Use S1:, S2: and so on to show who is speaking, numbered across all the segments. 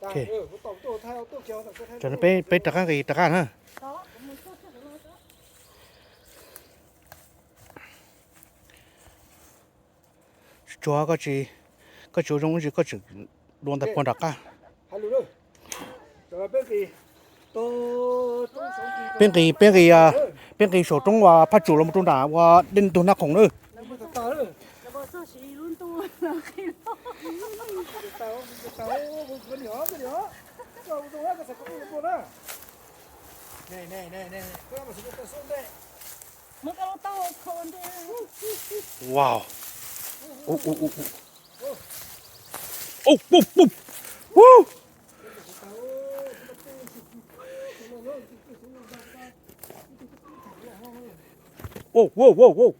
S1: ok cho nó bé tất cả cái tất cả ha cho có chú trong cái có chữ luôn tập quan đặc cả bên cái số trong và phát chủ là một trong đó và đến tuần nào cũng nữa wow ô ô ô ô ô ô ô ô ô ô ô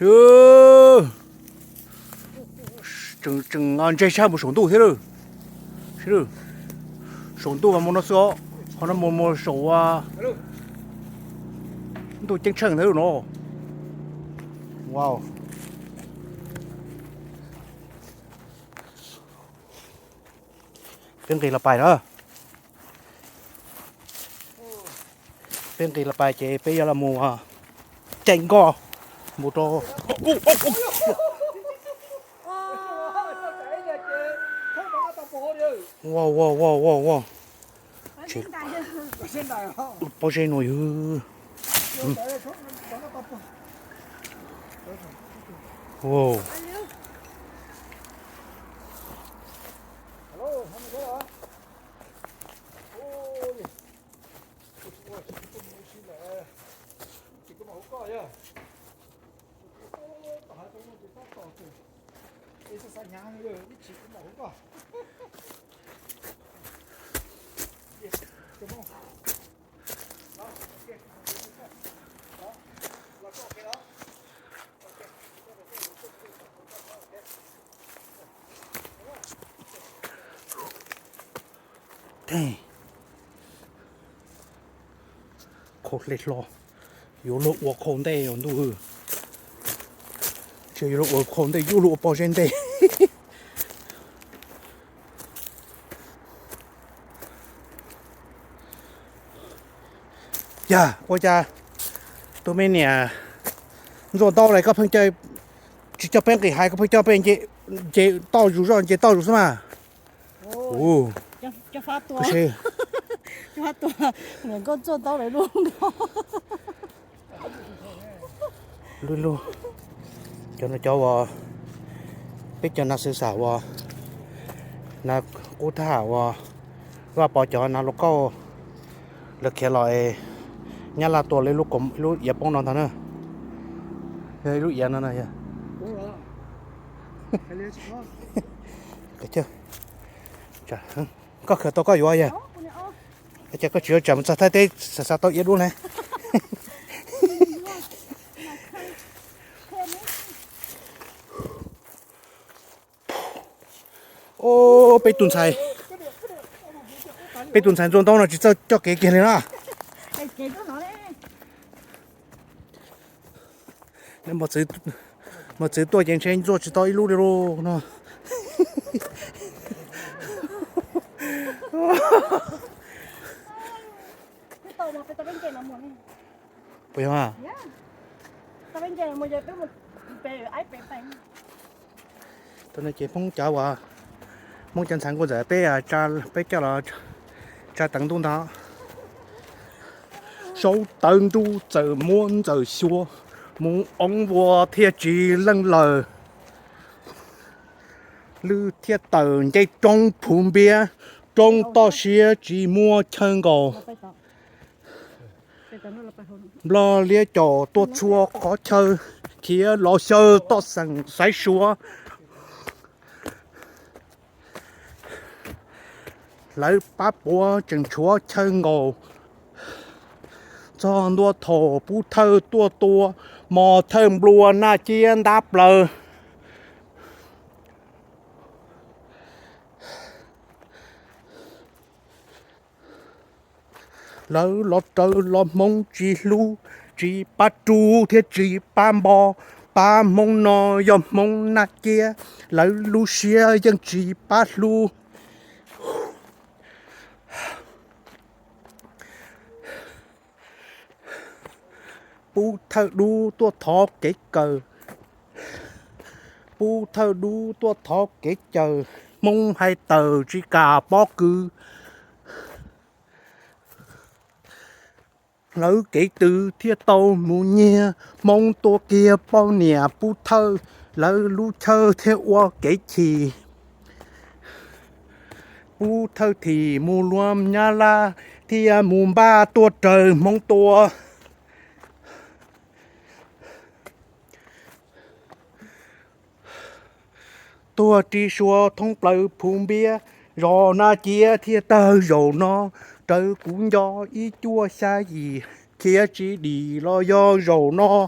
S1: chưa chừng ăn chơi sao một số tu thế rồi thế rồi số tu và một nó số họ nó một số tôi chân chân thế rồi nó wow bên kia là bài đó bên kia là bài chế bây giờ là mùa chanh co một trò wow wow wow wow wow bao nhiêu nồi wow thế khổ lệch lo yếu lộ của khốn đây còn đủ chỉ yếu lộ của khốn đây yếu lộ bao nhiêu đây dạ ôi cha tôi mới nè rồi tao này có phong chơi chỉ cho bên cái hai có phong cho bên chị tao rủ rồi chị tao rủ mà ồ
S2: cho phát tua
S1: cái gì
S2: cho phát tua người con cho tao lại luôn đó
S1: luôn luôn cho nó cho vào biết cho nó sử xảo vào nó cố thảo vào và bỏ cho nó lúc câu lực kia lại nhà làตัวเลยลูกผมลูกอย่าป้องนอนท่านนะเฮ้ยลูกอย่านั่นนะอย่าcái chưa chả có khởi tao có gì vậy cái chưa có chuyện chậm sao thấy thế sao tao yên luôn này ô bị tuần sai trong đó là chỉ cho cái này đó nên mà chỉ tôi nhận xem cho chỉ tôi lúc đi luôn nó bây giờ à tôi nói chị phong cháu à mong chân thành của giải bé à cha bé cho là cha tận tung đó số tận tu giờ muốn giờ xua muốn ông vua thiết chỉ lăng lờ lư thiết tờ dây trong phun bia trong to xía chỉ mua chân gò lo lia trò to chua khó chơi kia lo sơ to sẵn sái xua lấy bát búa chừng chúa chân gò cho đua thổ bút thơ tua tua mò thơm lùa na chiên đáp lờ lỡ lọt trơ lọt mông chỉ lu chỉ bắt tru thiết chỉ bám bò ba mong nó yom mong na kia lại lu xia dân chỉ ba lu bu thơ đu tua thọ kế cờ bu thơ đu tua thọ kế chờ mong hai tờ chỉ cả bó cư lỡ kể từ thiết tàu mù nhia mong tua kia bao nè bu thơ lỡ lu thơ theo qua kể chỉ bu thơ thì mù luam nha la thì mù ba tua trời mong tua tua đi xua thông bờ phun bia rò na chia thì tơ rò nó trời cũng do ý chua xa gì kia chỉ đi lo do rò nó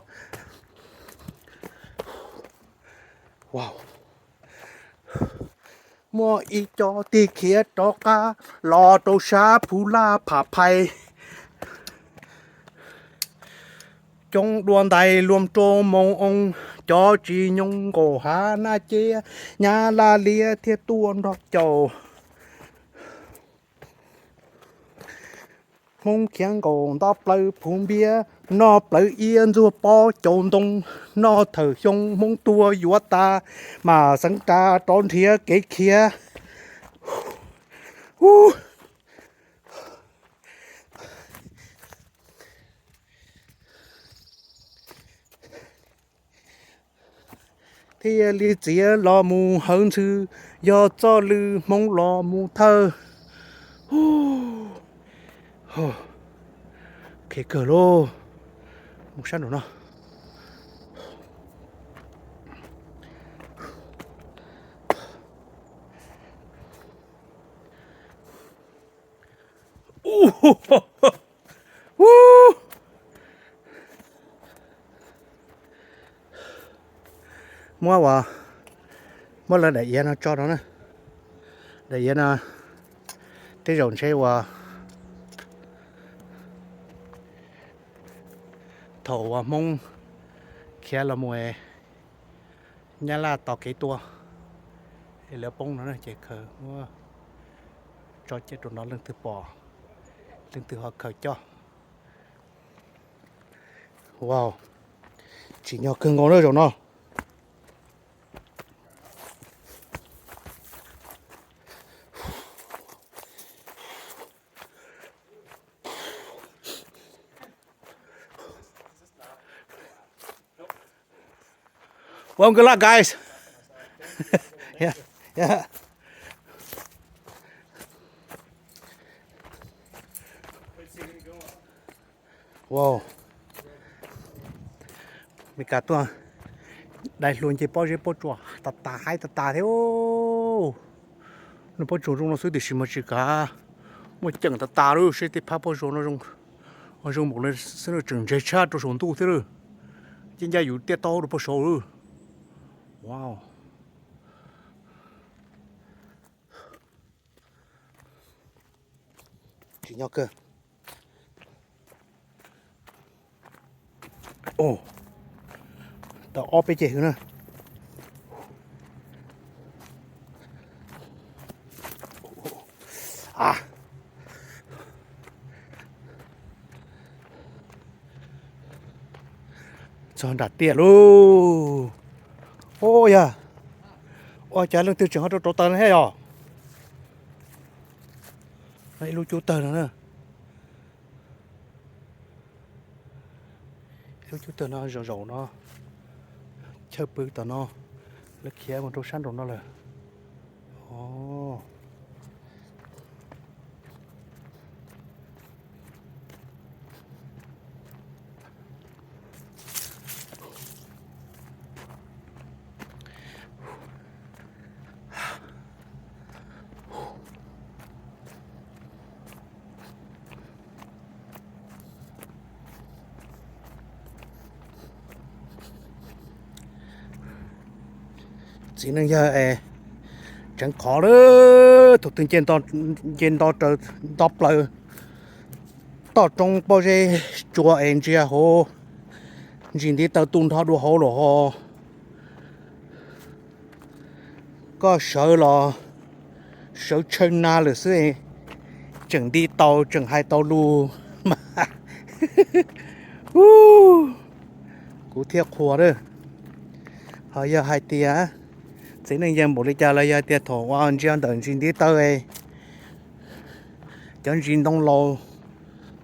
S1: wow mua ý cho tí kia cho cá lò tô xa phú la phá phai trong đoàn đại luồng trô mong ông cho chỉ nhung cổ hà na chia nhà la lia thiết tuôn đọc chầu mong khiến cổ đọc lời phun bia nó lời yên rùa bó trồn đông nó thở xong mong tua dùa ta mà sẵn ca tròn thía kế kia thì lý chia lò mù hơn sư do cho lư mong lò mù thơ cái cờ lô một sát nữa nó mua vào mua là để yên nó cho nó nè để yên nó cái rồng xe vào thầu vào mông kia là mùa nhà là tỏ cái tua thì lỡ bông nó chạy khờ mua cho chết tụi nó lên từ bò lên từ họ khờ cho wow chỉ nhỏ cưng ngon nữa rồi nó well, good luck, guys. Yeah, yeah. Wow. Mình cả tuần đây luôn chỉ bao nhiêu bao chua, tạt hai tạt thế ô. Nó bao chua trong nó suy thì xí mà chỉ cả một chừng tạt rồi, suy thì phá bao chua nó trong một lần sẽ nó chừng chơi cha trong sống tu thế rồi. Chính raอยู่tiết tao được bao số rồi. Wow. Chỉ nhau cơ. Ồ. Tao óp cái gì nữa. À. Cho đặt tiền luôn. Ôi à. Ôi trái lương tiêu chuẩn họ trộn tờ hết rồi. Đấy lưu chú tờ nữa. Lưu chú tờ nó rầu nó. Chơi bự tờ nó. Nó khía một trâu sẵn rồi nó là. Ồ. chỉ nên giờ chẳng khó nữa thuộc từng trên to trời top là to trong bao giờ chùa anh chia hồ nhìn đi tàu tung thọ đồ hậu rồi họ có sợ là sợ chân na là sự chẳng đi tàu chẳng hai tàu lu mà cú thiệt khổ đó họ giờ hai tia thế nên giờ một lý do là giờ tia thổ qua anh chưa đợi xin đi tàu ấy chẳng xin đông lâu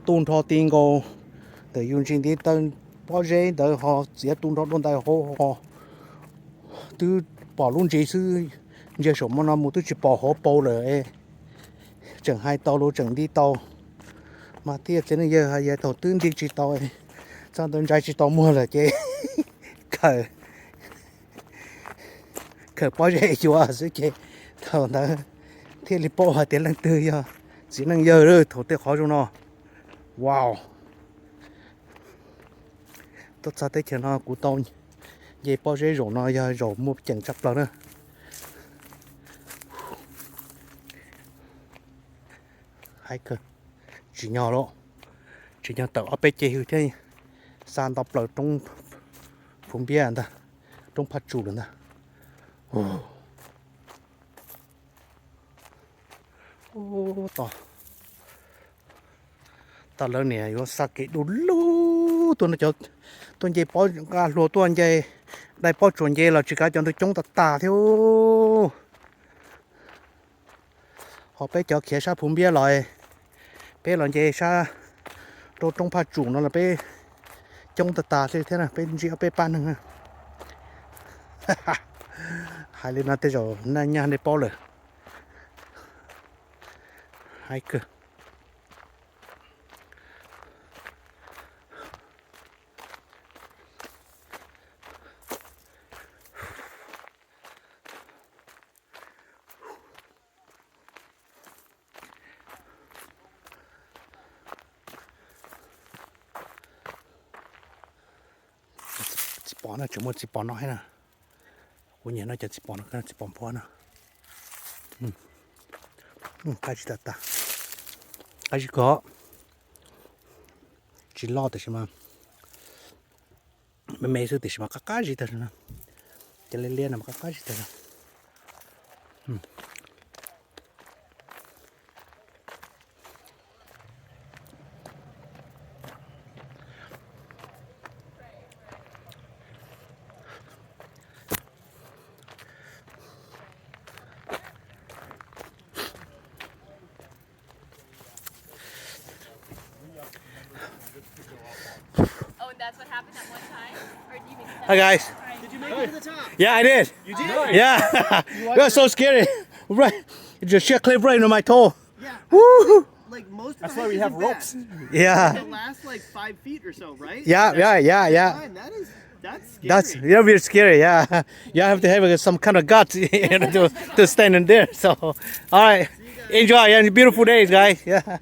S1: tung thọ tiền cô để dùng xin đi tàu bao giờ đợi họ sẽ tung thọ luôn tại họ từ bỏ luôn chỉ sư giờ số mà nó một tôi chỉ bỏ họ bao rồi chẳng hai tàu luôn chẳng đi tàu mà tiếc thế này giờ hai giờ tàu tương đi chỉ tàu ấy sao tôi chạy chỉ tàu mua là chứ khờ khờ bao giờ chúa sẽ chứ tàu đó thế là bao hạt tiền lần tư giờ chỉ năng giờ rồi thổ tiêu khó cho nó wow tốt sao tới cho nó của tôi vậy bao giờ rồi nó giờ rồi mua chẳng chấp rồi nữa hay cơ chỉ nhỏ đó chỉ nhỏ tàu ở bên kia thế san đập lở trong vùng biển ta trong phát chủ rồi ta to ta lớn nè yo sắc cái đủ lú tôi nó cho tôi dây bao cả lúa tôi dây đây bao chuẩn dây là chỉ cả cho tôi chống tà theo họ bé cho kia sa phun bia lại bé làm gì sa đồ trong pha chủ nó là bé trong tà thế nào bé chỉ ở bé pan nữa hai lên nó tới rồi na nhà để bao rồi hai cơ chỉ bỏ nó chúng một chỉ bỏ nó hay nè, ủa nhỉ nó chỉ bỏ nó cái chỉ bỏ phô nè, cái gì ta, cái gì có, chỉ lo được mà, mấy thứ thì mà cái gì ta nè, chỉ lên lên mà cái gì ta nè.
S3: Oh, and that's what happened at one time? Or do you mean
S1: Hi guys.
S4: Did you make it to the top?
S1: Yeah, I did.
S4: You did?
S1: Yeah, it was so scary. Right, it just shit clip right on my toe.
S4: Yeah.
S1: Woo!
S4: Like most of
S5: That's
S4: the
S5: why we
S4: hikes
S5: have
S4: isn't bad.
S5: ropes.
S1: Yeah,
S4: The last like 5 feet or so, right?
S1: yeah.
S4: That's scary.
S1: That's very scary. Yeah, you have to have some kind of guts to stand in there. So, all right, enjoy. Yeah, beautiful days, guys. Yeah.